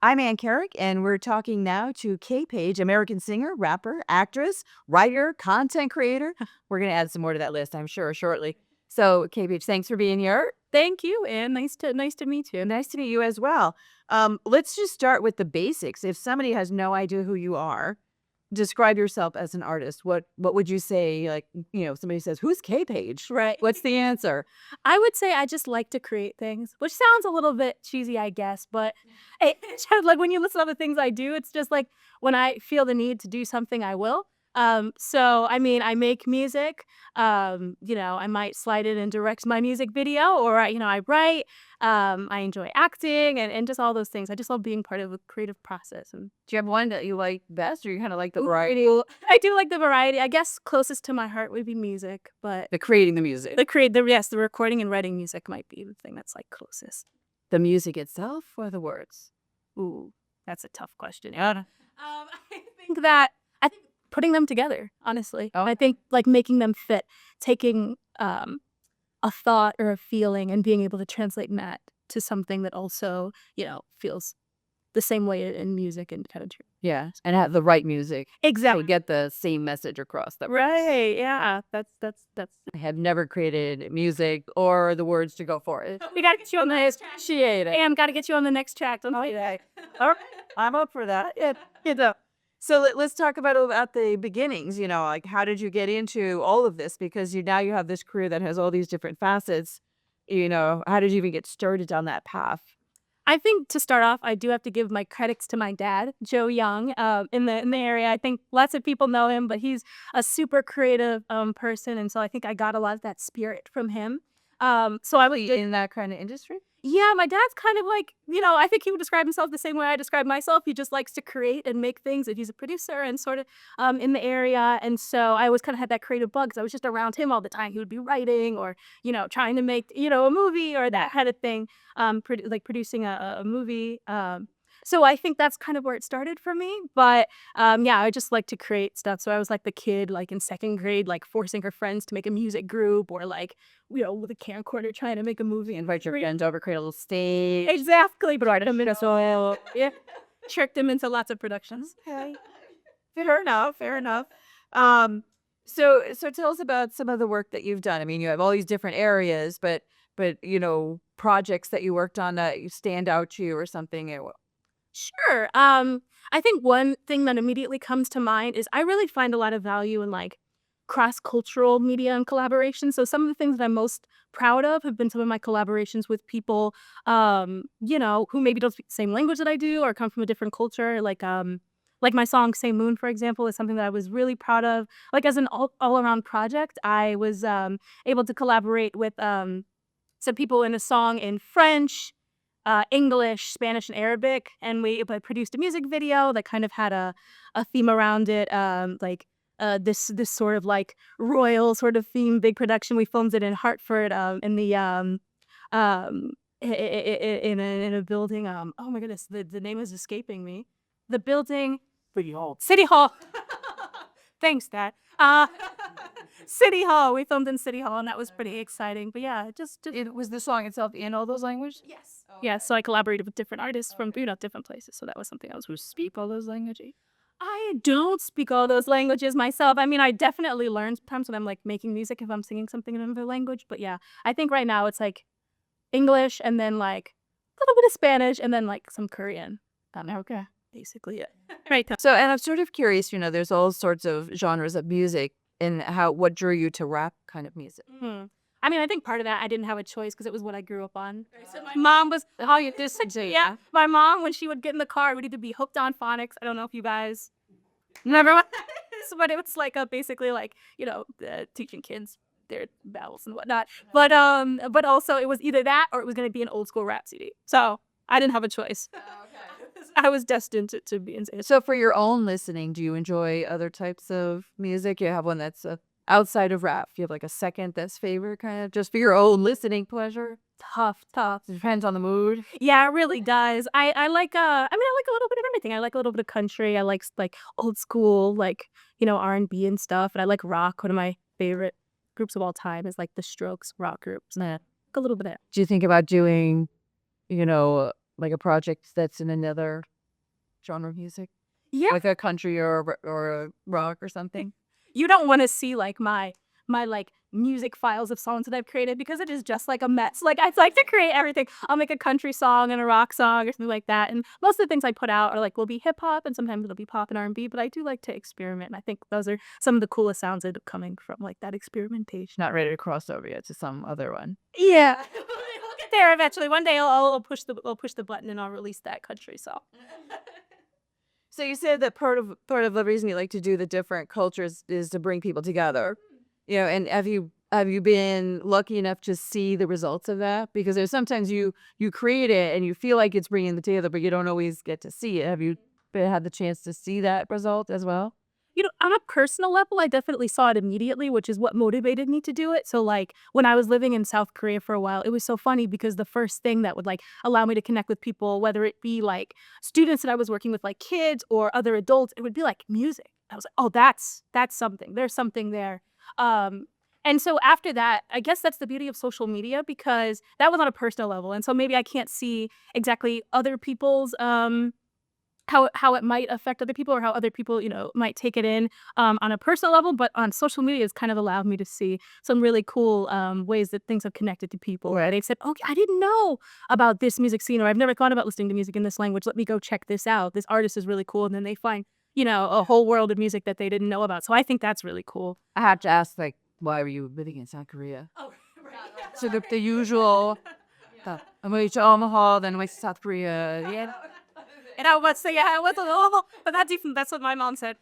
I'm Ann Karrick, and we're talking now to Kay Paige, American singer, rapper, actress, writer, content creator. We're going to add some more to that list, I'm sure, shortly. So, Kay Paige, thanks for being here. Thank you, and nice to meet you. Nice to meet you as well. Let's just start with the basics. If somebody has no idea who you are, describe yourself as an artist. What would you say? Like, somebody says, "Who's Kay Paige?" Right. What's the answer? I would say I just like to create things, which sounds a little bit cheesy, I guess, but it's just like when you listen to the things I do, it's just like when I feel the need to do something, I will. So I mean, I make music. I might slide it and direct my music video, or I write. I enjoy acting and just all those things. I just love being part of a creative process. And Do you have one that you like best, or you kind of like the Ooh, I variety? do. I do like the variety. I guess closest to my heart would be music, but The creating the music. the recording and writing music might be the thing that's, like, closest. The music itself or the words? Ooh, that's a tough question. I think putting them together, honestly. Oh. I think, like, making them fit, taking, a thought or a feeling and being able to translate that to something that also, feels the same way in music and kinda true. Yeah, and have the right music to Exactly. get the same message across. That Right, yeah. That's I have never created music or the words to go for it. we gotta get you on the next track. Appreciate it. Am, gotta get you on the next track, don't say that. All right, I'm up for that. Yeah, So let's talk about the beginnings. Like how did you get into all of this? Because you have this career that has all these different facets. How did you even get started down that path? I think to start off, I do have to give my credits to my dad, Joe Young, in the area. I think lots of people know him, but he's a super creative person, and so I think I got a lot of that spirit from him. So I was In that kind of industry? Yeah, my dad's kind of like, I think he would describe himself the same way I describe myself. He just likes to create and make things, and he's a producer and sort of in the area. And so I always kind of had that creative bug because I was just around him all the time. He would be writing or, trying to make, a movie or that kind of thing, like producing a movie. So I think that's kind of where it started for me. But yeah, I just like to create stuff. So I was like the kid, like in second grade, like forcing her friends to make a music group or like, with a camcorder trying to make a movie. Invite your friends over, create a little stage. Exactly, but I them into so yeah, tricked them into lots of productions. Okay. Fair enough, fair enough. Um, so tell us about some of the work that you've done. I mean, you have all these different areas, but projects that you worked on that you stand out to you or something. Sure. I think one thing that immediately comes to mind is I really find a lot of value in like cross-cultural media and collaboration. So some of the things that I'm most proud of have been some of my collaborations with people, who maybe don't speak the same language that I do or come from a different culture. Like my song "Same Moon," for example, is something that I was really proud of. Like as an all-around project, I was able to collaborate with some people in a song in French, English, Spanish, and Arabic, and we produced a music video that kind of had a theme around it, this sort of like royal sort of theme, big production. We filmed it in Hartford, in the um in a building. Oh my goodness, the name is escaping me. The building, Pretty old. City Hall. Thanks, Dad. City Hall. We filmed in City Hall, and that was pretty exciting. But yeah, just It was the song itself in all those languages? yes. Yeah, so I collaborated with different artists from, different places, so that was something else. Who speak all those languages? I don't speak all those languages myself. I mean, I definitely learn sometimes when I'm, like, making music if I'm singing something in another language, but yeah, I think right now it's, like, English and then, like, a little bit of Spanish and then, like, some Korean. Okay. Basically it. Right. So, and I'm sort of curious, there's all sorts of genres of music and what drew you to rap kind of music? Mhm. I mean, I think part of that I didn't have a choice because it was what I grew up on. So my mom was How you this yeah, my mom, when she would get in the car, would either be hooked on phonics. I don't know if you guys never went this, but it was like basically like, teaching kids their vowels and whatnot. But also it was either that or it was gonna be an old school rap CD. So I didn't have a choice. I was destined to be insane. So for your own listening, do you enjoy other types of music? You have one that's outside of rap. You have like a second that's favorite kind of just for your own listening pleasure? Tough. It depends on the mood. Yeah, it really does. I like I mean I like a little bit of everything. I like a little bit of country. I like like old school, like, R&B and stuff. And I like rock. One of my favorite groups of all time is like the Strokes rock groups. And I like a little bit of Do you think about doing, you know, like a project that's in another genre of music, Yeah. like a country or a rock or something? You don't want to see like my like music files of songs that I've created because it is just like a mess. Like I like to create everything. I'll make a country song and a rock song or something like that. And most of the things I put out are like will be hip hop and sometimes it'll be pop and R&B, but I do like to experiment. And I think those are some of the coolest sounds that are coming from like that experimentation. Not ready to cross over yet to some other one. Yeah. We'll get there eventually. One day I'll push the button and I'll release that country song. So you said that part of the reason you like to do the different cultures is to bring people together. And have you been lucky enough to see the results of that? Because there's sometimes you create it and you feel like it's bringing them together, but you don't always get to see it. Have you had the chance to see that result as well? On a personal level, I definitely saw it immediately, which is what motivated me to do it. So, like, when I was living in South Korea for a while, it was so funny because the first thing that would, like, allow me to connect with people, whether it be, like, students that I was working with, like kids or other adults, it would be, like, music. I was like, "Oh, that's something. There's something there." Um, and so after that, I guess that's the beauty of social media because that was on a personal level, and so maybe I can't see exactly other people's, how it might affect other people or how other people, might take it in on a personal level, but on social media, it's kind of allowed me to see some really cool ways that things have connected to people. Where they've said, "Okay, I didn't know about this music scene," or "I've never thought about listening to music in this language. Let me go check this out. This artist is really cool," and then they find, a whole world of music that they didn't know about. So I think that's really cool. I have to ask, like, why were you living in South Korea? Oh, right. So the usual, I'm going to Omaha, then I went to South Korea. Yeah. And I would say, yeah, I went to but that's what my mom said.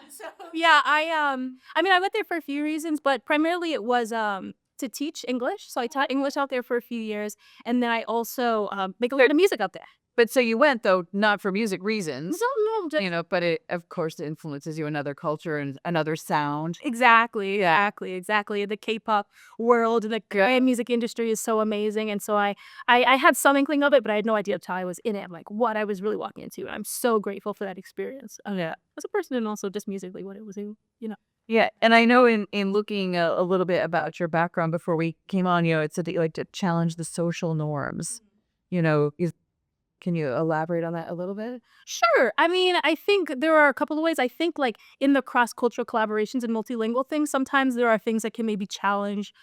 So yeah, I mean, I went there for a few reasons, but primarily it was to teach English. So I taught English out there for a few years, and then I also make a lot of music out there. But so you went, though, not for music reasons, No, just but it, of course, it influences you another culture and another sound. exactly. The K-pop world and the Korean music industry is so amazing, and so I had some inkling of it, but I had no idea until I was in it. I'm like, what I was really walking into, and I'm so grateful for that experience. Yeah, as a person and also just musically what it was, Yeah, and I know in looking a little bit about your background before we came on, it said that you like to challenge the social norms. Can you elaborate on that a little bit? Sure. I mean, I think there are a couple of ways. I think, like, in the cross-cultural collaborations and multilingual things, sometimes there are things that can maybe challenge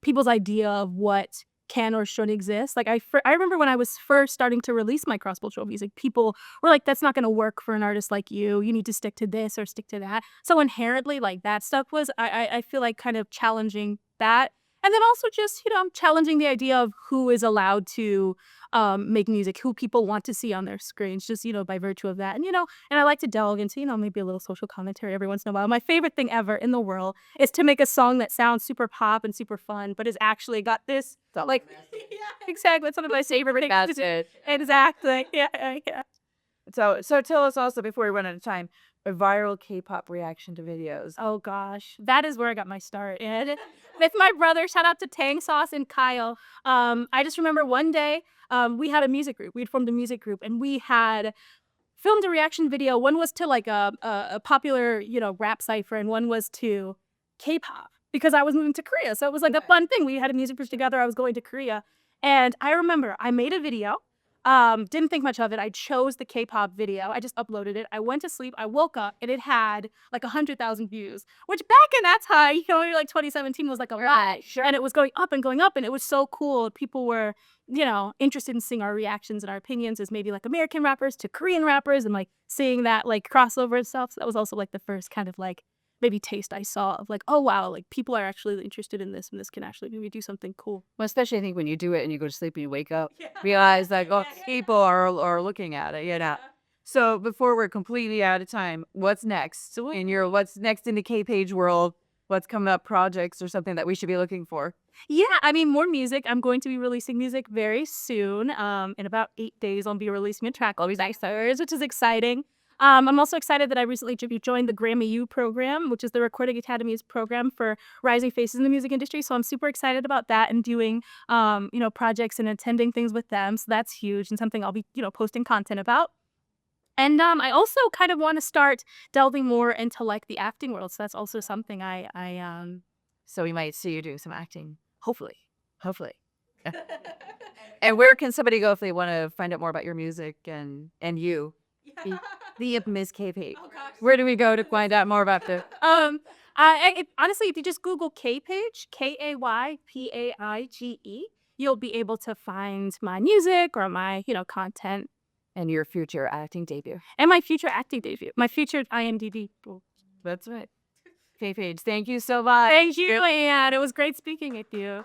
people's idea of what can or should exist. Like, I remember when I was first starting to release my cross-cultural music, people were like, "That's not going to work for an artist like you. You need to stick to this or stick to that." So inherently, like, that stuff was, I feel like, kind of challenging that. And then also just, I'm challenging the idea of who is allowed to make music, who people want to see on their screens, just, by virtue of that. And I like to delve into, maybe a little social commentary every once in a while. My favorite thing ever in the world is to make a song that sounds super pop and super fun, but has actually got this, like, yeah, exactly. It's one of my favorite things. That's it. Exactly. Yeah. So tell us also, before we run out of time, a viral K-pop reaction to videos. Oh gosh, that is where I got my start. And with my brother, shout out to Tang Sauce and Kyle. I just remember one day we had a music group. We'd formed a music group, and we had filmed a reaction video. One was to like a popular rap cipher, and one was to K-pop because I was moving to Korea. So it was like a fun thing. We had a music group together. I was going to Korea, and I remember I made a video. Didn't think much of it. I chose the K-pop video. I just uploaded it. I went to sleep. I woke up and it had like 100,000 views, which back in that time, like 2017 was like a lot. Sure. And it was going up and going up, and it was so cool. People were, interested in seeing our reactions and our opinions as maybe like American rappers to Korean rappers, and like seeing that like crossover and stuff. So that was also like the first kind of like maybe taste I saw of like, oh wow, like people are actually interested in this, and this can actually maybe do something cool. Well, especially I think when you do it and you go to sleep and you wake up, realize like, people are looking at it. So before we're completely out of time, what's next what's next in the K Paige world? What's coming up, projects or something that we should be looking for? Yeah, I mean, more music. I'm going to be releasing music very soon. In about 8 days, I'll be releasing a track, Always Icers, which is exciting. I'm also excited that I recently joined the Grammy U program, which is the Recording Academy's program for rising faces in the music industry. So I'm super excited about that and doing, projects and attending things with them. So that's huge and something I'll be, posting content about. And I also kind of want to start delving more into like the acting world. So that's also something So we might see you doing some acting. Hopefully. And where can somebody go if they want to find out more about your music and you, the Miss Kay Paige? Where do we go to find out more about the? Honestly, if you just Google Kay Paige, Kaypaige, you'll be able to find my music or my, content And your future acting debut. and my future acting debut, my future IMDb. That's right. Kay Paige, thank you so much. Thank you, Ann. It was great speaking with you.